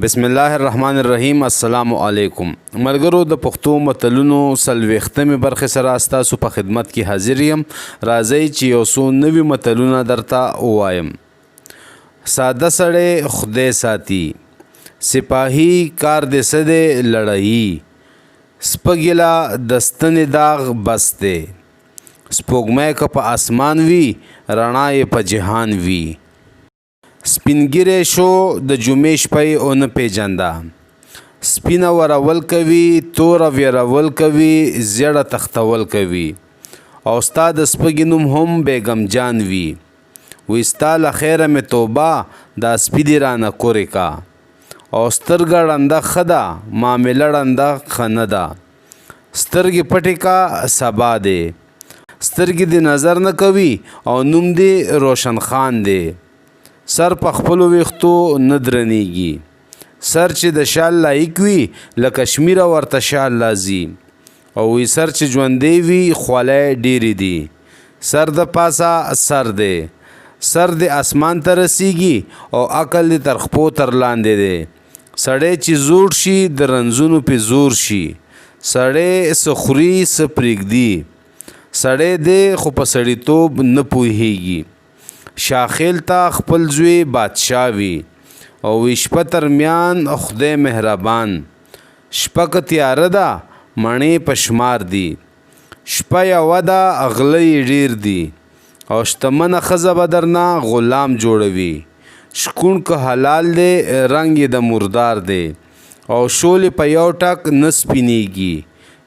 بسم الله الرحمن الرحیم. السلام علیکم ملګرو. د پښتو متلونو څلوېښتمې برخې سره ستاسو په خدمت کې حاضر یم. راځئ چې یو څو نوي متلونه درته ووایم. ساده سړی خدای ساتي، سپاهي کار دې څه دی لړۍ، سپږیله د ستنې داغ بس دی، سپوږمۍ که په اسمان وي رڼا یې په جهان وي. سپینګیری شو د جمعې شپه او نه پیژنده، سپینه ورول کوي توره ویرول کوي زیړه تختول کوي، او ستا د سپږې نوم هم بیګم جان وي. وی ستا له خیره مې توبه دا سپي دې رانه کورې کا، او سترګه ړنده ښه ده معامله ړنده ښه نه ده. سترګې پټې کا سبا دی، سترګې دې نظر نه کوي او نوم دې روشن خان دی. سر په خپلو ویښتو نه درنیږي، سر چې د شال لایق وي لکه شمیره ورته شال لازي. او وی سر چې ژوندی وي خولۍ ډېرې دي، سر د پاسه سر دی، سر د اسمان ته رسیږي او عقل د تر خپو تر لاندې دی. سړی چې زوړ شي د رنځونو پې زور شي، سړی څه خوري څه پرېږدي، سړی دی خو په سړیتوب نه پوهیږي. شاخیل ته خپل زوی بادشاه وي، او وی شپه تر میان خدای مهربان. شپه که تیاره ده مڼې په شمار دي، شپه یوه ده غله یې ډېر دي، او شتمنه ښځه به درنه غلام جوړوي. شکون که حلال دی رنګ یې د مردار دی، او شولې په یو ټک نه سپینېږي.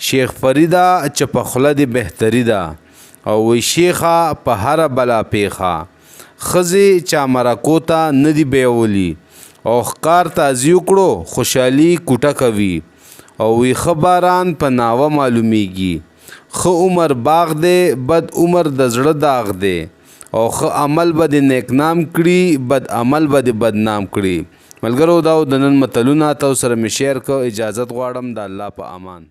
شیخ فریده چې په خوله دې بهتري ده، او وی شیخه په هره بلا پیښه. ښځې چا مرکو ته نه دي بیولي، او ښکار تازي وکړو خوشحالي کوټه کوي. او وی ښه باران په ناوه معلومیږي، ښه عمر باغ دی بد عمر د زړه داغ دی. او ښه عمل به دې نیکنام کړي بد عمل به دې بدنام کړي. ملګرو دا د نن متلونه تاسو سره مې شیر کړ. اجازت غواړم د الله په امان.